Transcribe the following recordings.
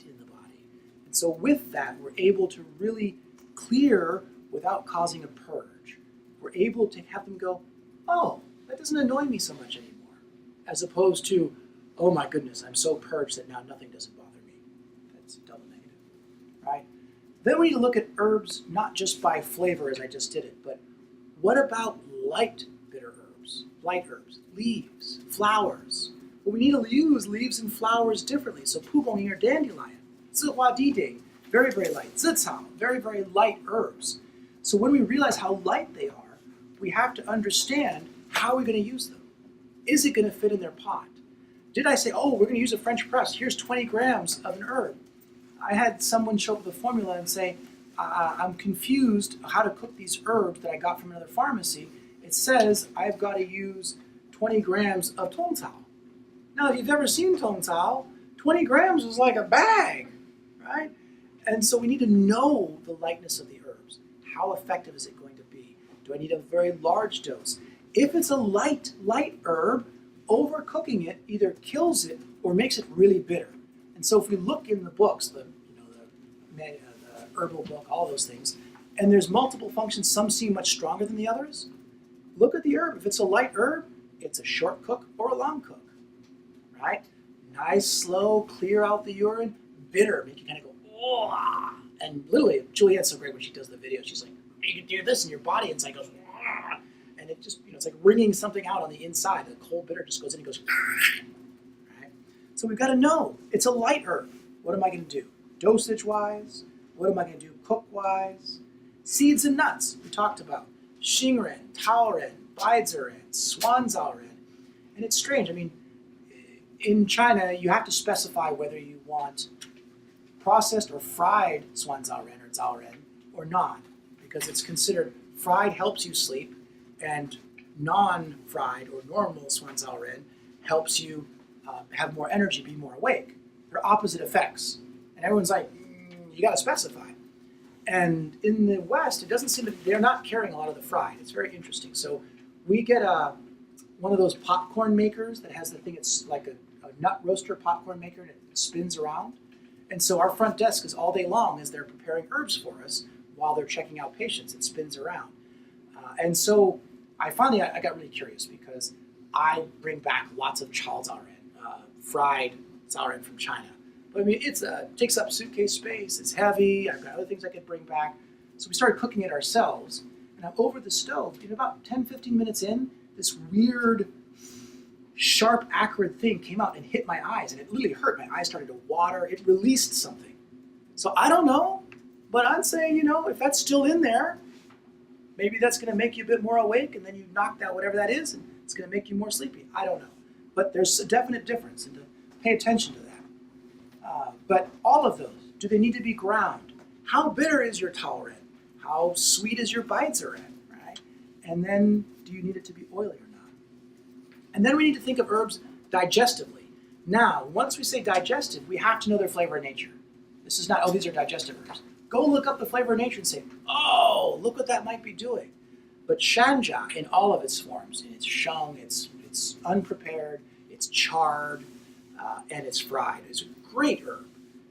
in the body. And so with that, we're able to really clear without causing a purge. We're able to have them go, oh, that doesn't annoy me so much anymore. As opposed to, oh my goodness, I'm so purged that now nothing doesn't bother me. That's double negative, right? Then we need to look at herbs not just by flavor as I just did it, but what about light bitter herbs, light herbs, leaves, flowers? Well, we need to use leaves and flowers differently. So pugong or dandelion, zihuadiding, very, very light, zicao, very, very light herbs. So when we realize how light they are, we have to understand how we're going to use them. Is it going to fit in their pot? Did I say, oh, we're going to use a French press, here's 20 grams of an herb? I had someone show up with a formula and say, I'm confused how to cook these herbs that I got from another pharmacy. It says I've got to use 20 grams of tong cao. Now, if you've ever seen tong cao, 20 grams is like a bag, right? And so we need to know the lightness of the herbs. How effective is it going to be? Do I need a very large dose? If it's a light herb, overcooking it either kills it or makes it really bitter. And so if we look in the books, the herbal book, all those things, and there's multiple functions, some seem much stronger than the others, look at the herb. If it's a light herb, it's a short cook or a long cook, right? Nice, slow, clear out the urine, bitter, make you kind of go, oh. And literally, Juliette's so great when she does the video. She's like, you can do this in your body, and it's like, goes, oh. And it just, it's like wringing something out on the inside. The cold bitter just goes in and goes, right? So we've got to know, it's a light herb. What am I going to do? Dosage-wise, what am I going to do cook-wise? Seeds and nuts, we talked about. Xingren, Taoren, Baiziren, Swanzalren. And it's strange. I mean, in China, you have to specify whether you want processed or fried Swanzalren or Zhaoren or not, because it's considered fried helps you sleep, and non-fried or normal Swanzalren helps you have more energy, be more awake. They're opposite effects. And everyone's like, you got to specify. And in the West, it doesn't seem that they're not carrying a lot of the fried. It's very interesting. So we get one of those popcorn makers that has the thing, it's like a nut roaster popcorn maker, and it spins around. And so our front desk is all day long as they're preparing herbs for us while they're checking out patients. It spins around. And so I got really curious because I bring back lots of chao zhaoren, fried zhaoren from China. But I mean, it takes up suitcase space, it's heavy, I've got other things I could bring back. So we started cooking it ourselves. And over the stove, in about 10, 15 minutes in, this weird, sharp, acrid thing came out and hit my eyes. And it literally hurt. My eyes started to water. It released something. So I don't know, but I'm saying, if that's still in there, maybe that's going to make you a bit more awake, and then you knocked out whatever that is, and it's going to make you more sleepy. I don't know. But there's a definite difference, and to pay attention to that. But all of those, do they need to be ground? How bitter is your Taoren? How sweet is your Baiziren, right? And then, do you need it to be oily or not? And then we need to think of herbs digestively. Now, once we say digestive, we have to know their flavor and nature. This is not, oh, these are digestive herbs. Go look up the flavor and nature and say, oh, look what that might be doing. But shanja, in all of its forms, it's shung, it's unprepared, it's charred, and it's fried. It's a great herb.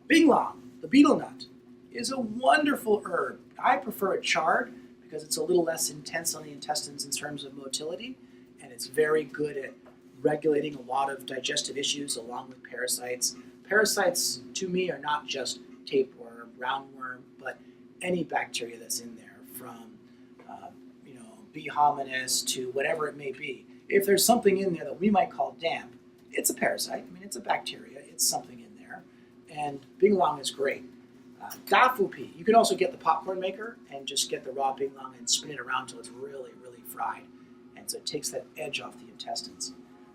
Binglang, the betel nut, is a wonderful herb. I prefer it charred because it's a little less intense on the intestines in terms of motility, and it's very good at regulating a lot of digestive issues along with parasites. Parasites, to me, are not just tapeworm, roundworm, but any bacteria that's in there, from B. hominis to whatever it may be. If there's something in there that we might call damp, it's a parasite. I mean, it's a bacteria. It's something in there. And binglang is great. Dafu pea. You can also get the popcorn maker and just get the raw binglang and spin it around until it's really, really fried. And so it takes that edge off the intestines.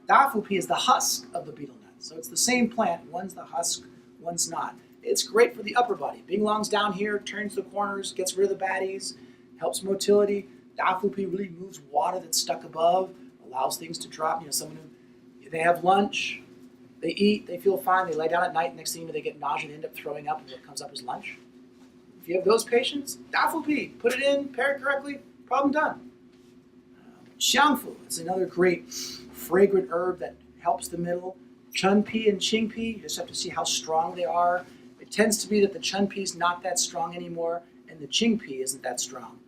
Dafu pea is the husk of the betel nut. So it's the same plant. One's the husk, one's not. It's great for the upper body. Binglang's down here, turns the corners, gets rid of the baddies, helps motility. Dafu pea really moves water that's stuck above, allows things to drop. Someone who, they have lunch, they eat, they feel fine, they lay down at night, next thing you know, they get nausea, they end up throwing up, and what comes up is lunch. If you have those patients, dafu pea, put it in, pair it correctly, problem done. Xiangfu is another great fragrant herb that helps the middle. Chun pea and qing pea, you just have to see how strong they are. It tends to be that the Chun-Pi is not that strong anymore, and the Qing-Pi isn't that strong.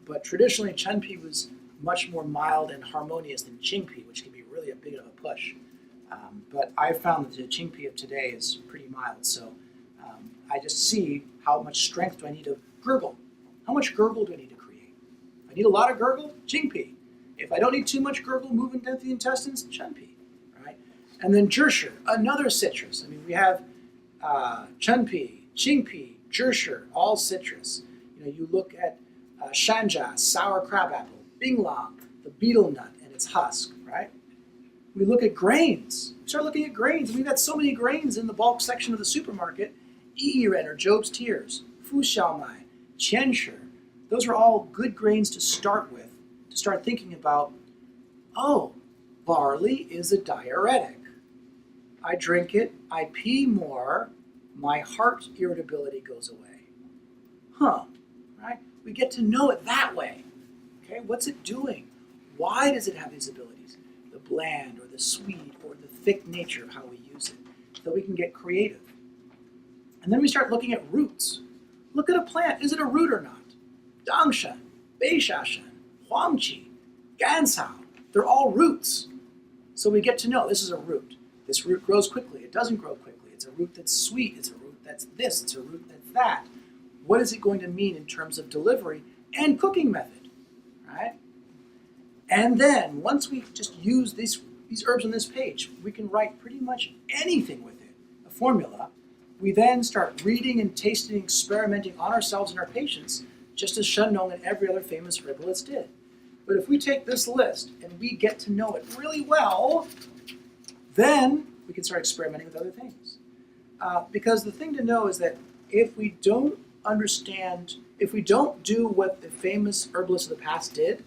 But traditionally, Chun-Pi was much more mild and harmonious than Qing-Pi, which can be really a big of a push. But I found that the Qing-Pi of today is pretty mild, so I just see how much strength do I need to gurgle. How much gurgle do I need to create? If I need a lot of gurgle, Qing-Pi. If I don't need too much gurgle moving down the intestines, Chun-Pi, right? And then Zhishi, another citrus. I mean, we have Chun-Pi, Qing-Pi, Zhishi, all citrus. You know, you look at shanja, sour crabapple, binglang, the betel nut and its husk, right? We look at grains. We start looking at grains. We've got so many grains in the bulk section of the supermarket. Yiren or Job's Tears, Fu Xiaomai, Qianshi. Those are all good grains to start with, to start thinking about, oh, barley is a diuretic. I drink it, I pee more, my heart irritability goes away. Huh, right? We get to know it that way. Okay, what's it doing? Why does it have these abilities? The bland or the sweet or the thick nature of how we use it, so we can get creative. And then we start looking at roots. Look at a plant, is it a root or not? Dangshan, Beishan, Huangqi, Gansao, they're all roots. So we get to know this is a root. This root grows quickly, it doesn't grow quickly. It's a root that's sweet, it's a root that's this, it's a root that's that. What is it going to mean in terms of delivery and cooking method, right? And then once we just use these herbs on this page, we can write pretty much anything with it, a formula. We then start reading and tasting and experimenting on ourselves and our patients, just as Shen Nong and every other famous herbalist did. But if we take this list and we get to know it really well, then we can start experimenting with other things. Because the thing to know is that if we don't understand, if we don't do what the famous herbalists of the past did,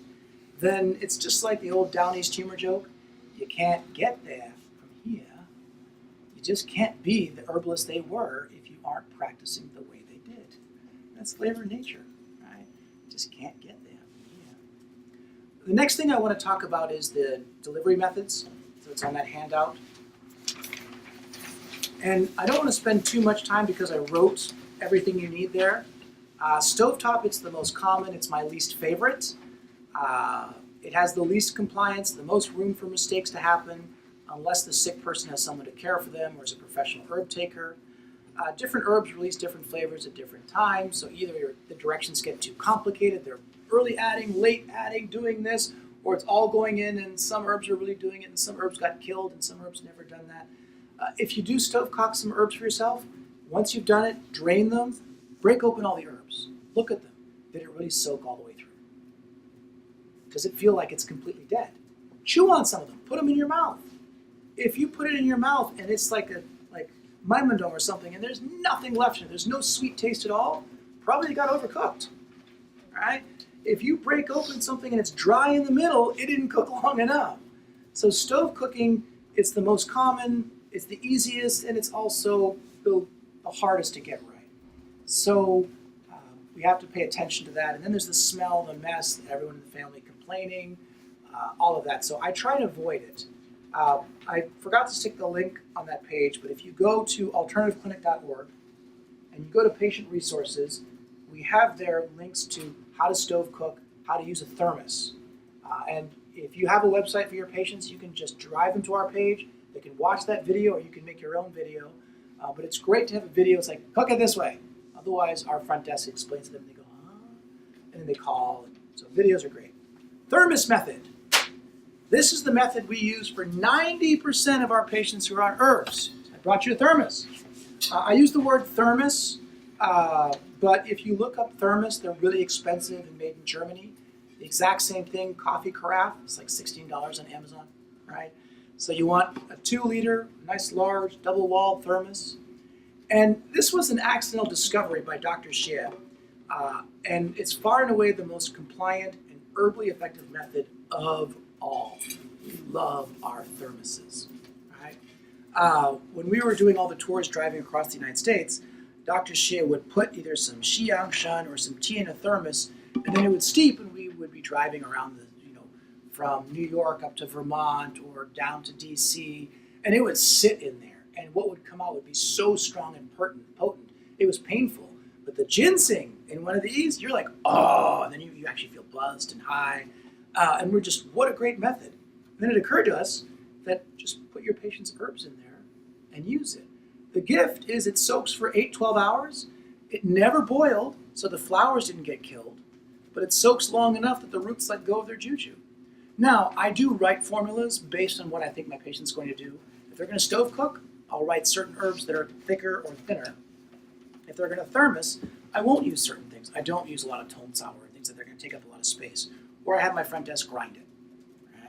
then it's just like the old Down East humor joke. You can't get there from here. You just can't be the herbalist they were if you aren't practicing the way they did. That's flavor of nature, right? You just can't get there from here. The next thing I want to talk about is the delivery methods. So it's on that handout. And I don't want to spend too much time because I wrote everything you need there. Stovetop, it's the most common, it's my least favorite. It has the least compliance, the most room for mistakes to happen, unless the sick person has someone to care for them or is a professional herb taker. Different herbs release different flavors at different times, so either the directions get too complicated, they're early adding, late adding, doing this, or it's all going in and some herbs are really doing it and some herbs got killed and some herbs never done that. If you do stovecock some herbs for yourself, once you've done it, drain them, break open all the herbs, look at them. Did it really soak all the way through? Does it feel like it's completely dead? Chew on some of them, put them in your mouth. If you put it in your mouth and it's like mymodome or something and there's nothing left in it, there's no sweet taste at all, probably it got overcooked, right? If you break open something and it's dry in the middle, it didn't cook long enough. So stove cooking, it's the most common, it's the easiest, and it's also the hardest to get right. So we have to pay attention to that. And then there's the smell, the mess, everyone in the family complaining, all of that. So I try to avoid it. I forgot to stick the link on that page, but if you go to alternativeclinic.org and you go to patient resources, we have there links to how to stove cook, how to use a thermos. And if you have a website for your patients, you can just drive them to our page. They can watch that video or you can make your own video. But it's great to have a video. It's like, cook it this way. Otherwise, our front desk explains to them. They go, huh? And then they call. So videos are great. Thermos method. This is the method we use for 90% of our patients who are on herbs. I brought you a thermos. I use the word thermos, but if you look up thermos, they're really expensive and made in Germany. The exact same thing, coffee carafe, it's like $16 on Amazon, right? So you want a 2-liter, nice large, double-walled thermos. And this was an accidental discovery by Dr. Xie. And it's far and away the most compliant and herbally effective method of all. We love our thermoses, right? When we were doing all the tours driving across the United States, Dr. Xie would put either some Xiangshan or some tea in a thermos, and then it would steep and we would be driving around from New York up to Vermont or down to DC, and it would sit in there. and what would come out would be so strong and potent. It was painful. But the ginseng in one of these, you're like, oh, and then you actually feel buzzed and high. And we're just, what a great method. And then it occurred to us that just put your patient's herbs in there and use it. The gift is it soaks for 8-12 hours. It never boiled, so the flowers didn't get killed, but it soaks long enough that the roots let go of their juju. Now, I do write formulas based on what I think my patient's going to do. If they're going to stove cook, I'll write certain herbs that are thicker or thinner. If they're going to thermos, I won't use certain things. I don't use a lot of tone sour, things that they're going to take up a lot of space. Or I have my front desk grind it.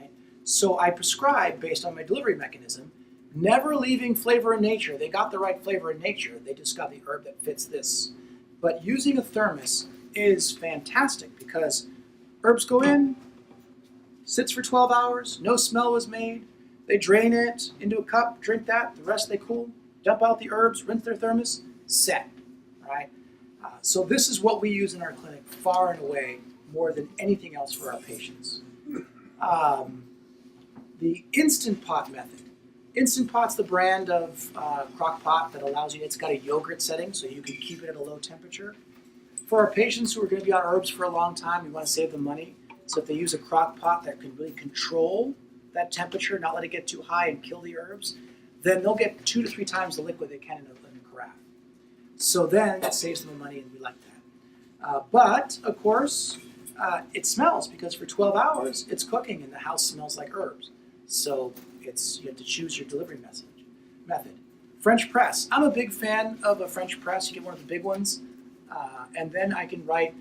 Right? So I prescribe based on my delivery mechanism, never leaving flavor in nature. They got the right flavor in nature. They just got the herb that fits this. But using a thermos is fantastic because herbs go in, sits for 12 hours, no smell was made. They drain it into a cup, drink that, the rest they cool, dump out the herbs, rinse their thermos, set. Right? So this is what we use in our clinic far and away more than anything else for our patients. The Instant Pot method. Instant Pot's the brand of crock pot that allows you, it's got a yogurt setting so you can keep it at a low temperature. For our patients who are going to be on herbs for a long time, we want to save them money. So if they use a crock pot that can really control that temperature, not let it get too high and kill the herbs, then they'll get 2 to 3 times the liquid they can in a carafe. So then that saves them the money and we like that. But, of course, it smells because for 12 hours it's cooking and the house smells like herbs. So you have to choose your delivery method. French press. I'm a big fan of a French press. You get one of the big ones. And then I can write,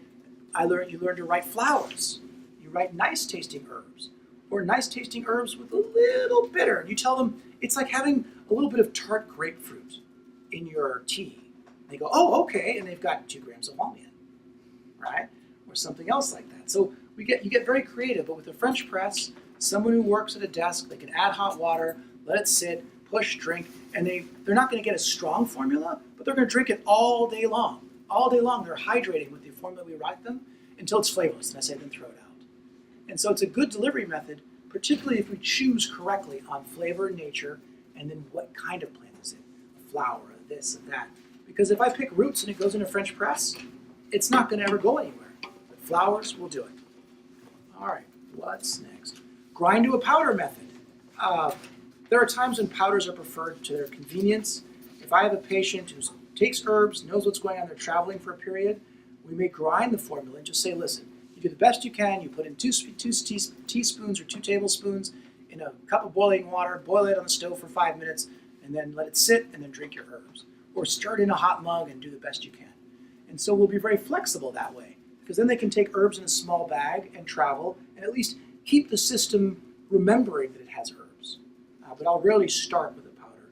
you learn to write flowers. You write nice tasting herbs. Or nice tasting herbs with a little bitter. And you tell them it's like having a little bit of tart grapefruit in your tea. They go, oh, okay, and they've got 2 grams of walnut, right? Or something else like that. So you get very creative, but with a French press, someone who works at a desk, they can add hot water, let it sit, push, drink, and they're not going to get a strong formula, but they're going to drink it all day long. All day long, they're hydrating with the formula we write them until it's flavorless, and I say then throw it out. And so it's a good delivery method, particularly if we choose correctly on flavor and nature, and then what kind of plant is it? A flower, this and that. Because if I pick roots and it goes in a French press, it's not going to ever go anywhere. But flowers will do it. All right, what's next? Grind to a powder method. There are times when powders are preferred to their convenience. If I have a patient who takes herbs, knows what's going on, they're traveling for a period, we may grind the formula and just say, listen, you do the best you can, you put in 2 teaspoons or 2 tablespoons in a cup of boiling water, boil it on the stove for 5 minutes, and then let it sit, and then drink your herbs. Or stir it in a hot mug and do the best you can. And so we'll be very flexible that way, because then they can take herbs in a small bag and travel, and at least keep the system remembering that it has herbs. But I'll rarely start with a powder.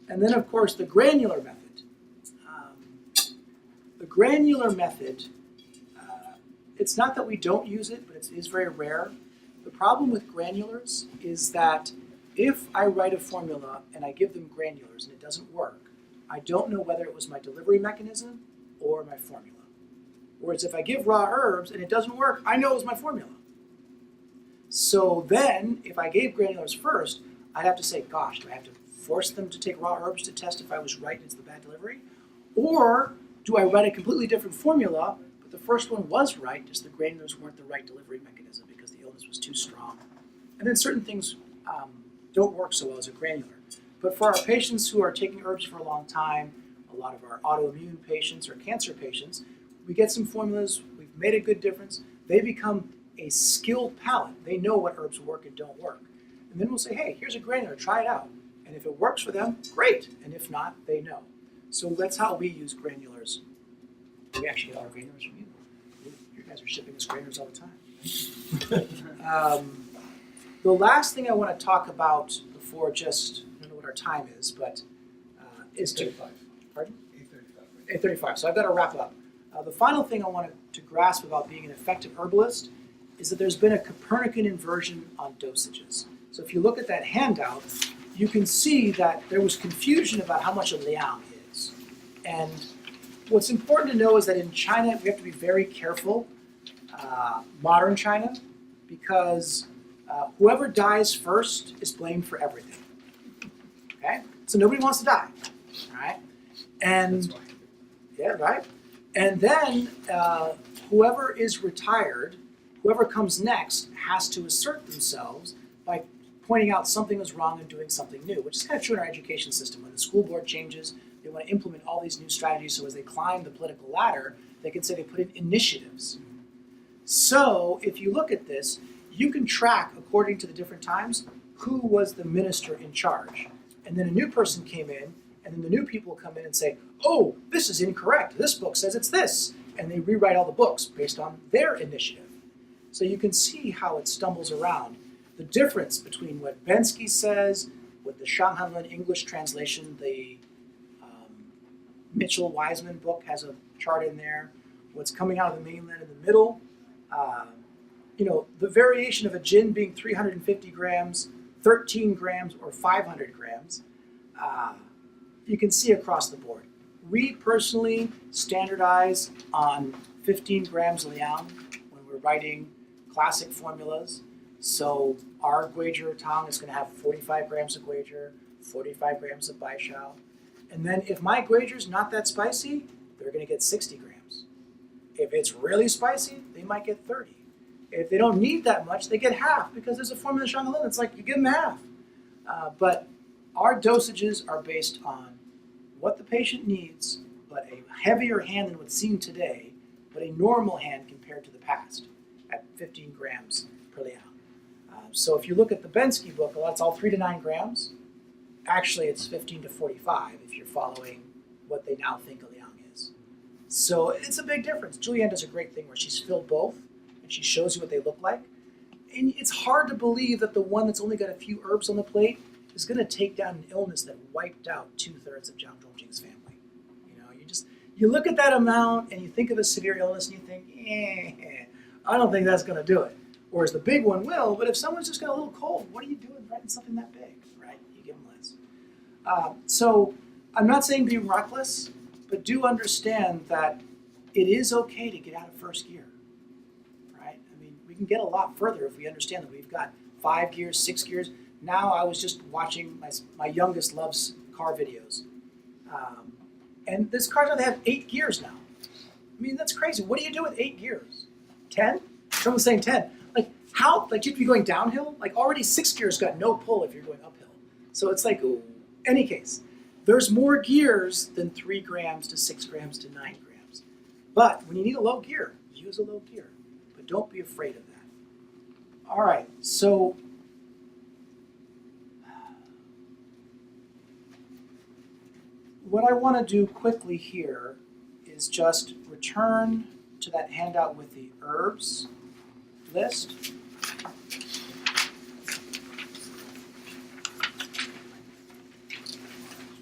And then, of course, the granular method. The granular method, it's not that we don't use it, but it is very rare. The problem with granulars is that if I write a formula and I give them granulars and it doesn't work, I don't know whether it was my delivery mechanism or my formula. Whereas if I give raw herbs and it doesn't work, I know it was my formula. So then, if I gave granulars first, I'd have to say, gosh, do I have to force them to take raw herbs to test if I was right and it's the bad delivery? Or do I write a completely different formula, but the first one was right, just the granulars weren't the right delivery mechanism because the illness was too strong. And then certain things don't work so well as a granular. But for our patients who are taking herbs for a long time, a lot of our autoimmune patients or cancer patients, we get some formulas, we've made a good difference, they become a skilled palate. They know what herbs work and don't work. And then we'll say, hey, here's a granular, try it out. And if it works for them, great. And if not, they know. So that's how we use granulars. We actually get our granulars from you. You guys are shipping us granulars all the time. The last thing I want to talk about before just, I don't know what our time is, but is to... 8:35. Pardon? 8:35. 8:35, so I've got to wrap up. The final thing I wanted to grasp about being an effective herbalist is that there's been a Copernican inversion on dosages. So if you look at that handout, you can see that there was confusion about how much a liang is. And what's important to know is that in China, we have to be very careful, modern China, because whoever dies first is blamed for everything. Okay? So nobody wants to die, right? And That's why. yeah, right. And then whoever is retired, whoever comes next, has to assert themselves by pointing out something was wrong and doing something new, which is kind of true in our education system. When the school board changes, they want to implement all these new strategies, so as they climb the political ladder, they can say they put in initiatives. So if you look at this, you can track, according to the different times, who was the minister in charge. And then a new person came in, and then the new people come in and say, oh, this is incorrect. This book says it's this. And they rewrite all the books based on their initiative. So you can see how it stumbles around. The difference between what Bensky says, what the Shanghanlin English translation, the Mitchell-Wiseman book has a chart in there, what's coming out of the mainland in the middle, the variation of a gin being 350 grams, 13 grams, or 500 grams, you can see across the board. We personally standardize on 15 grams liang when we're writing classic formulas. So our Guizhi Tang is going to have 45 grams of Guizhi, 45 grams of Baishao. And then if my Guizhi is not that spicy, they're going to get 60 grams. If it's really spicy, they might get 30. If they don't need that much, they get half, because there's a formula in Shanghanlin. It's like you give them half. But our dosages are based on what the patient needs, but a heavier hand than what's seen today, but a normal hand compared to the past at 15 grams per liang. So if you look at the Bensky book, well, that's all 3 to 9 grams. Actually, it's 15 to 45 if you're following what they now think a liang is. So it's a big difference. Julianne does a great thing where she's filled both, and she shows you what they look like. And it's hard to believe that the one that's only got a few herbs on the plate is going to take down an illness that wiped out 2/3 of Jiang Zhongjing's family. You look at that amount and you think of a severe illness and you think, I don't think that's going to do it. Whereas the big one will, but if someone's just got a little cold, what are you doing writing something that big, right? You give them less. So I'm not saying be reckless, but do understand that it is okay to get out of first gear, right? I mean, we can get a lot further if we understand that we've got 5 gears, 6 gears. Now I was just watching, my youngest loves car videos. And this car now, they have 8 gears now. I mean, that's crazy. What do you do with 8 gears? 10? Someone's saying 10. Like, how? Like, you'd be going downhill? Like, already 6 gears got no pull if you're going uphill. So it's like, any case, there's more gears than 3 grams to 6 grams to 9 grams. But when you need a low gear, use a low gear. But don't be afraid of that. All right, so what I want to do quickly here is just return to that handout with the herbs list.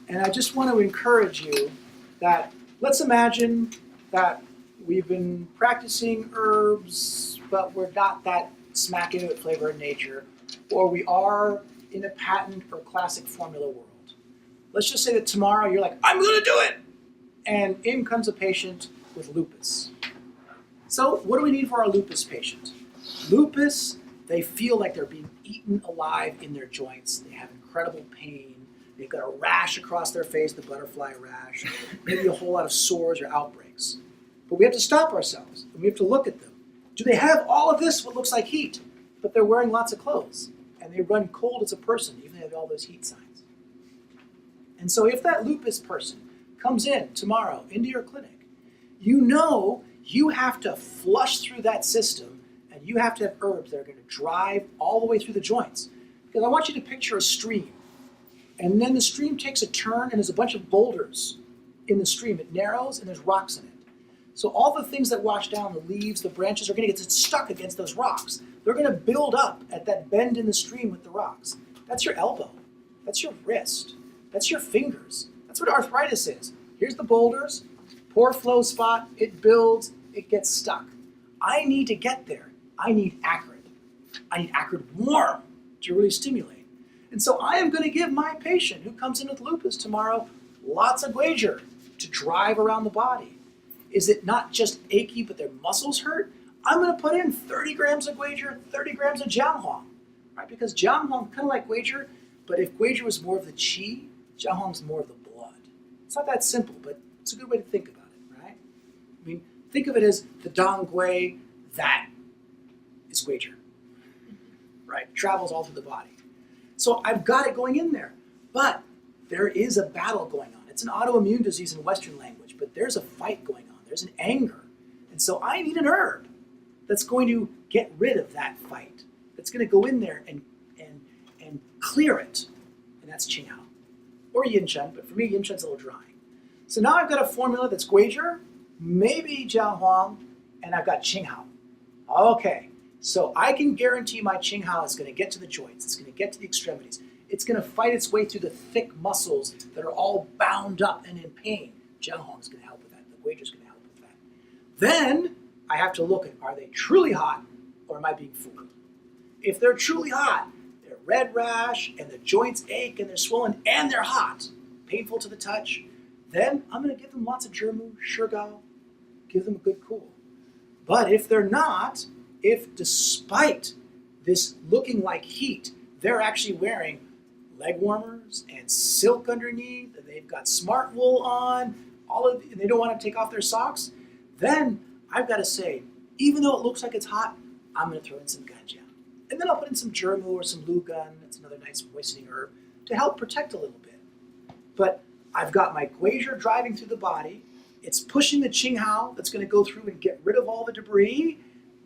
And I just want to encourage you that, let's imagine that we've been practicing herbs, but we're not that smack into it flavor in nature, or we are in a patent or classic formula world. Let's just say that tomorrow you're like, I'm going to do it! And in comes a patient with lupus. So what do we need for our lupus patient? Lupus, they feel like they're being eaten alive in their joints. They have incredible pain. They've got a rash across their face, the butterfly rash, maybe a whole lot of sores or outbreaks. But we have to stop ourselves, and we have to look at them. Do they have all of this, what looks like heat, but they're wearing lots of clothes, and they run cold as a person, even though they have all those heat signs? And so if that lupus person comes in tomorrow into your clinic, you know you have to flush through that system, and you have to have herbs that are going to drive all the way through the joints. Because I want you to picture a stream, and then the stream takes a turn, and there's a bunch of boulders in the stream. It narrows, and there's rocks in it. So all the things that wash down, the leaves, the branches, are going to get stuck against those rocks. They're going to build up at that bend in the stream with the rocks. That's your elbow. That's your wrist. That's your fingers. That's what arthritis is. Here's the boulders, poor flow spot, it builds, it gets stuck. I need to get there. I need acrid. I need acrid warm to really stimulate. And so I am going to give my patient who comes in with lupus tomorrow lots of Guizhi to drive around the body. Is it not just achy, but their muscles hurt? I'm going to put in 30 grams of Guizhi, 30 grams of Jin-Huai, right? Because Jin-Huai, kind of like Guizhi, but if Guizhi was more of the qi Jiahuang's more of the blood. It's not that simple, but it's a good way to think about it, right? I mean, think of it as the Dong Gui, that is Guizhi, right? Travels all through the body. So I've got it going in there, but there is a battle going on. It's an autoimmune disease in Western language, but there's a fight going on. There's an anger. And so I need an herb that's going to get rid of that fight, that's going to go in there and clear it. And that's Qinghao. Or Yin-Shen, but for me, Yin-Shen's a little dry. So now I've got a formula that's Guizhi, maybe Jiahuang, and I've got Qinghao. Okay, so I can guarantee my Qinghao is going to get to the joints. It's going to get to the extremities. It's going to fight its way through the thick muscles that are all bound up and in pain. Jiahuang is going to help with that. The Guizhi is going to help with that. Then I have to look at, are they truly hot or am I being fooled? If they're truly hot, they're red rash and the joints ache and they're swollen and they're hot, painful to the touch, then I'm going to give them lots of Zhimu, Shigao, give them a good cool. But if they're not, if despite this looking like heat, they're actually wearing leg warmers and silk underneath, and they've got smart wool on, and they don't want to take off their socks, then I've got to say, even though it looks like it's hot, I'm going to throw in some ganja. And then I'll put in some Zhimu or some lugan, that's another nice moistening herb, to help protect a little bit. But I've got my Guizhi driving through the body, it's pushing the Qinghao that's going to go through and get rid of all the debris,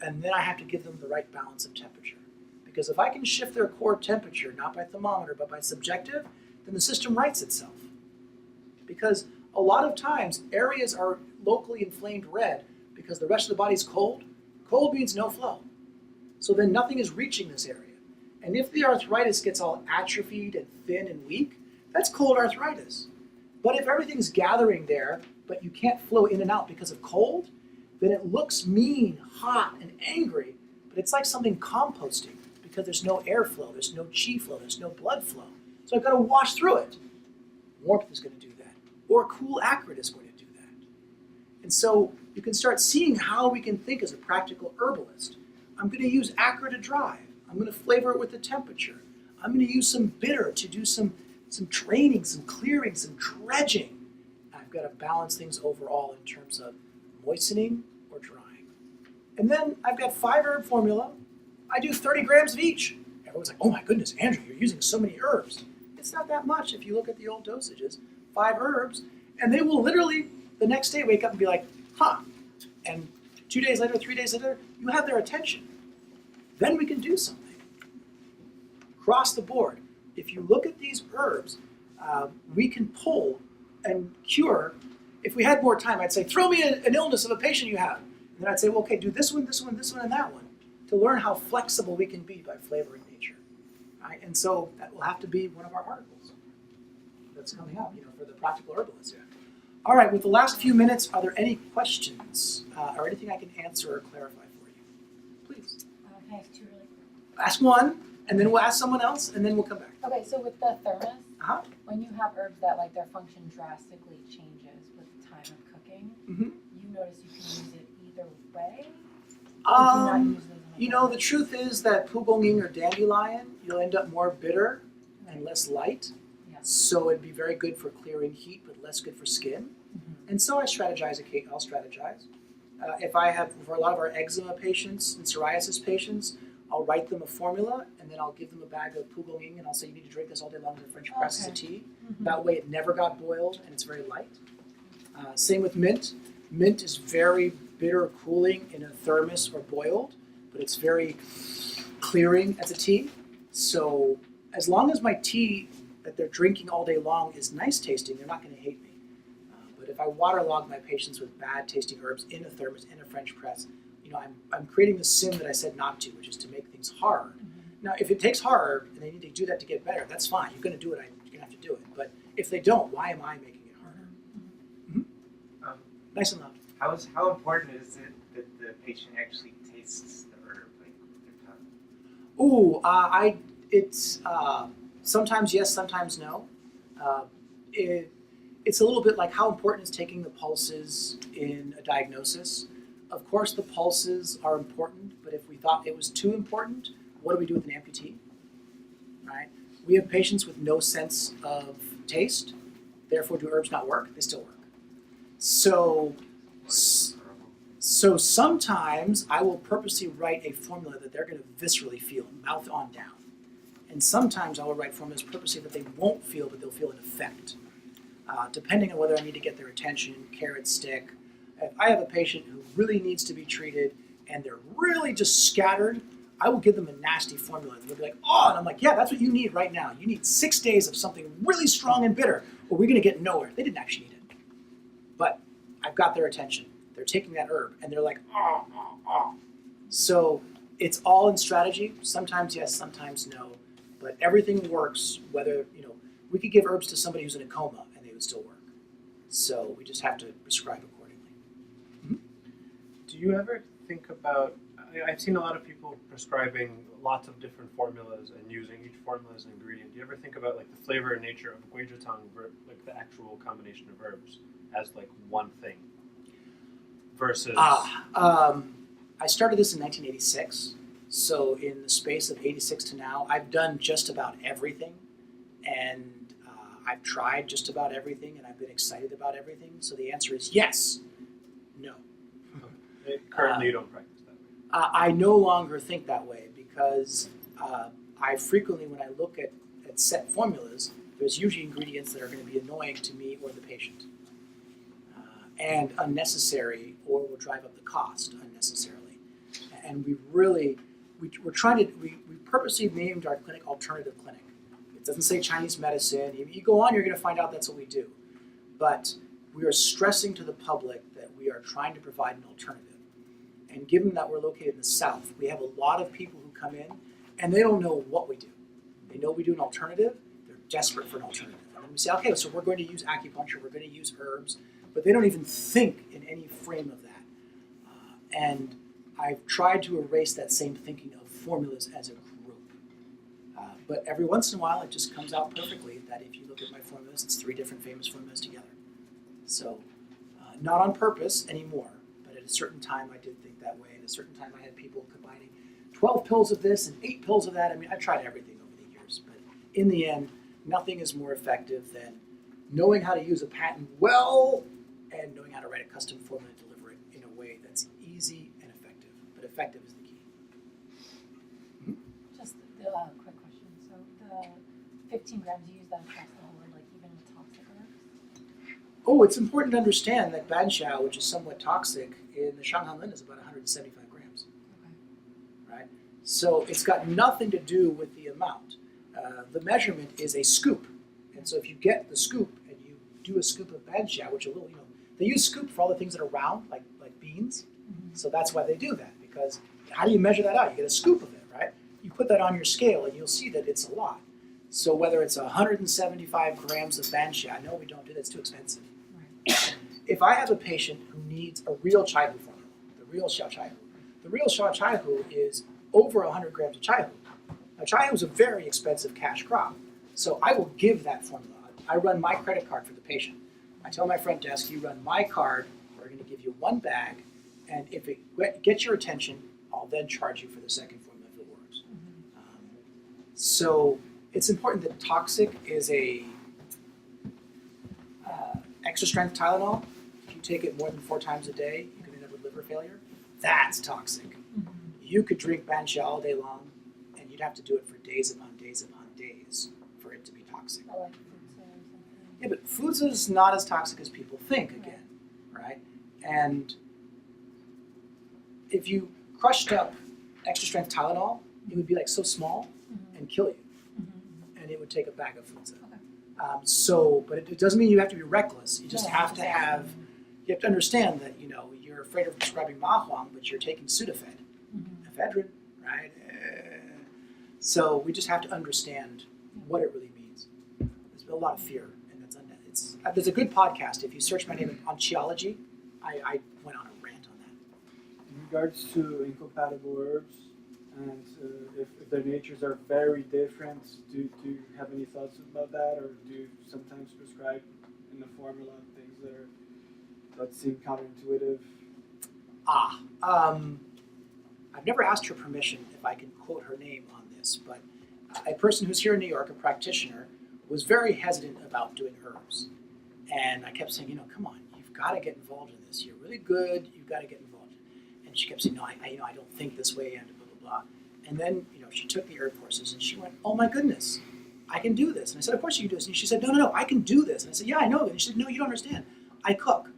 and then I have to give them the right balance of temperature. Because if I can shift their core temperature, not by thermometer, but by subjective, then the system rights itself. Because a lot of times, areas are locally inflamed red because the rest of the body's cold. Cold means no flow. So then nothing is reaching this area. And if the arthritis gets all atrophied and thin and weak, that's cold arthritis. But if everything's gathering there, but you can't flow in and out because of cold, then it looks mean, hot, and angry, but it's like something composting because there's no airflow, there's no chi flow, there's no blood flow. So I've got to wash through it. Warmth is going to do that. Or cool acrid is going to do that. And so you can start seeing how we can think as a practical herbalist. I'm going to use acrid to drive. I'm going to flavor it with the temperature. I'm going to use some bitter to do some draining, some clearing, some dredging. I've got to balance things overall in terms of moistening or drying. And then I've got 5 herb formula. I do 30 grams of each. Everyone's like, oh my goodness, Andrew, you're using so many herbs. It's not that much if you look at the old dosages. 5 herbs, and they will literally the next day wake up and be like, huh. And 2 days later, 3 days later, you have their attention. Then we can do something. Across the board, if you look at these herbs, we can pull and cure. If we had more time, I'd say, throw me an illness of a patient you have. And then I'd say, well, okay, do this one, this one, this one, and that one, to learn how flexible we can be by flavoring nature. Right? And so that will have to be one of our articles that's coming up, for the practical herbalist. Yeah. All right, with the last few minutes, are there any questions or anything I can answer or clarify for you? Please. I have 2 really quick. Ask one, and then we'll ask someone else, and then we'll come back. Okay, so with the thermos, Uh-huh. when you have herbs that their function drastically changes with the time of cooking, you notice you can use it either way? Or do you not use those The truth is that pugonging or dandelion, you'll end up more bitter and less light. Yeah. So it'd be very good for clearing heat, but less good for skin. And so I'll strategize. For a lot of our eczema patients and psoriasis patients, I'll write them a formula, and then I'll give them a bag of pugonging, and I'll say, you need to drink this all day long as a French press as a tea. That way it never got boiled, and it's very light. Same with mint. Mint is very bitter cooling in a thermos or boiled, but it's very clearing as a tea. So as long as my tea that they're drinking all day long is nice tasting, they're not going to hate me. But if I waterlog my patients with bad tasting herbs in a thermos, in a French press, I'm creating the sin that I said not to, which is to make things hard. Now, if it takes hard and they need to do that to get better, that's fine. You're going to do it. You're going to have to do it. But if they don't, why am I making it harder? Nice and loud. How important is it that the patient actually tastes the herb, with their tongue? It's sometimes yes, sometimes no. It's a little bit like how important is taking the pulses in a diagnosis. Of course, the pulses are important, but if we thought it was too important, what do we do with an amputee? Right? We have patients with no sense of taste. Therefore, do herbs not work? They still work. So sometimes I will purposely write a formula that they're going to viscerally feel, mouth on down. And sometimes I will write formulas purposely that they won't feel, but they'll feel an effect. Depending on whether I need to get their attention, carrot stick. If I have a patient who really needs to be treated and they're really just scattered, I will give them a nasty formula. And they'll be like, oh, and I'm like, yeah, that's what you need right now. You need 6 days of something really strong and bitter, or we're going to get nowhere. They didn't actually need it. But I've got their attention. They're taking that herb, and they're like, oh, oh, oh. So it's all in strategy. Sometimes yes, sometimes no. But everything works, whether, we could give herbs to somebody who's in a coma, and they would still work. So we just have to prescribe accordingly. Mm-hmm. Do you ever think about, I've seen a lot of people prescribing lots of different formulas and using each formula as an ingredient. Do you ever think about like the flavor and nature of guizhotang, like the actual combination of herbs, as like one thing versus? I started this in 1986. So in the space of 86 to now, I've done just about everything. And I've tried just about everything, and I've been excited about everything. So the answer is yes, no. Currently, you don't practice that way. I no longer think that way because I frequently, when I look at set formulas, there's usually ingredients that are going to be annoying to me or the patient, and unnecessary, or will drive up the cost unnecessarily. And we're trying to, we purposely named our clinic Alternative Clinic. It doesn't say Chinese medicine. If you go on, you're going to find out that's what we do. But we are stressing to the public that we are trying to provide an alternative. And given that we're located in the South, we have a lot of people who come in and they don't know what we do. They know we do an alternative. They're desperate for an alternative. And then we say, okay, so we're going to use acupuncture, we're going to use herbs, but they don't even think in any frame of that. And I've tried to erase that same thinking of formulas as a group. But every once in a while, it just comes out perfectly that if you look at my formulas, it's 3 different famous formulas together. So not on purpose anymore, but at a certain time I did think that way. At a certain time I had people combining 12 pills of this and 8 pills of that. I mean, I've tried everything over the years, but in the end, nothing is more effective than knowing how to use a patent well and knowing how to write a custom formula and deliver it in a way that's easy and effective. But effective is the key. Just a quick question. So the 15 grams, you use that across the board, like even with toxic herbs? Oh, it's important to understand that banxiao, which is somewhat toxic, in the Shanghanlin is about 175 grams. Okay. Right? So it's got nothing to do with the amount. The measurement is a scoop. And so if you get the scoop and you do a scoop of banxiao, which a little, they use scoop for all the things that are round, like beans. Mm-hmm. So that's why they do that, because how do you measure that out? You get a scoop of it, right? You put that on your scale and you'll see that it's a lot. So whether it's 175 grams of banxiao, no, we don't do that, it's too expensive. Right. If I have a patient who needs a real chaihu formula, the real xiao chaihu is over 100 grams of chaihu. Now chaihu is a very expensive cash crop, so I will give that formula. I run my credit card for the patient. I tell my front desk, you run my card, we're going to give you 1 bag, and if it gets your attention, I'll then charge you for the second formula if it works. Mm-hmm. So it's important that toxic is a extra strength Tylenol. If you take it more than 4 times a day, you can end up with liver failure. That's toxic. Mm-hmm. You could drink banxiao all day long, and you'd have to do it for days upon days upon days for it to be toxic. I like fruits or something. Yeah, but foods is not as toxic as people think again, right? And if you crushed up extra strength Tylenol, it would be like so small Mm-hmm. and kill you, Mm-hmm. and it would take a bag of foods. Okay. But it doesn't mean you have to be reckless. You just No, have to exactly. have, you have to understand that, you're afraid of prescribing mahuang, but you're taking Sudafed, Mm-hmm. ephedrine, right? So we just have to understand what it really means. There's a lot of fear, and there's a good podcast. If you search my name on Qiology, I went on a rant on that. In regards to incompatible herbs, and if their natures are very different, do you have any thoughts about that, or do you sometimes prescribe in the formula things that seem counterintuitive? I've never asked her permission if I can quote her name on this, but a person who's here in New York, a practitioner, was very hesitant about doing herbs. And I kept saying, come on, you've got to get involved in this. You're really good. You've got to get involved. And she kept saying, no, I don't think this way, and blah, blah, blah. And then, she took the herb courses, and she went, oh, my goodness, I can do this. And I said, of course you can do this. And she said, no, I can do this. And I said, yeah, I know. And she said, no, you don't understand. I cook.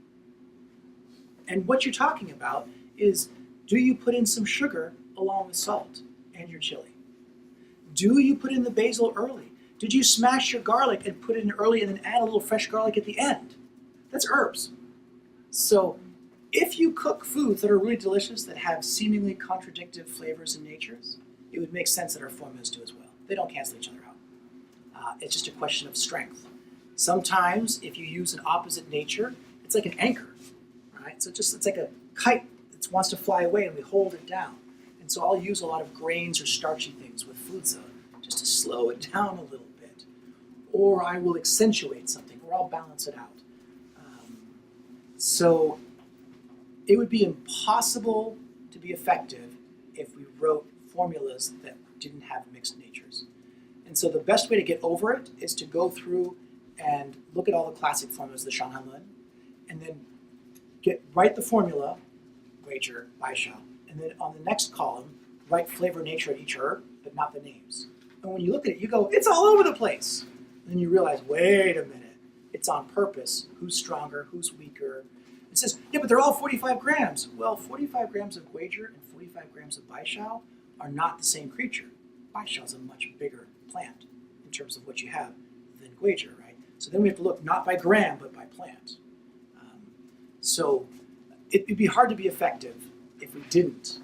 And what you're talking about is, do you put in some sugar along with salt and your chili? Do you put in the basil early? Did you smash your garlic and put it in early and then add a little fresh garlic at the end? That's herbs. So if you cook foods that are really delicious, that have seemingly contradictive flavors and natures, it would make sense that our formulas do as well. They don't cancel each other out. It's just a question of strength. Sometimes if you use an opposite nature, it's like an anchor, right? So it's like a kite that wants to fly away and we hold it down. And so I'll use a lot of grains or starchy things with food just to slow it down a little bit. Or I will accentuate something, or I'll balance it out. So it would be impossible to be effective if we wrote formulas that didn't have mixed natures. And so the best way to get over it is to go through and look at all the classic formulas, the Shanghanlun, and then write the formula, Guizhi, Baishao, and then on the next column, write flavor and nature of each herb, but not the names. And when you look at it, you go, it's all over the place. And then you realize, wait a minute, it's on purpose. Who's stronger, who's weaker? It says, yeah, but they're all 45 grams. Well, 45 grams of Guizhi and 45 grams of Baishao are not the same creature. Baishao is a much bigger plant in terms of what you have than Guizhi, right? So then we have to look not by gram, but by plant. So it'd be hard to be effective if we didn't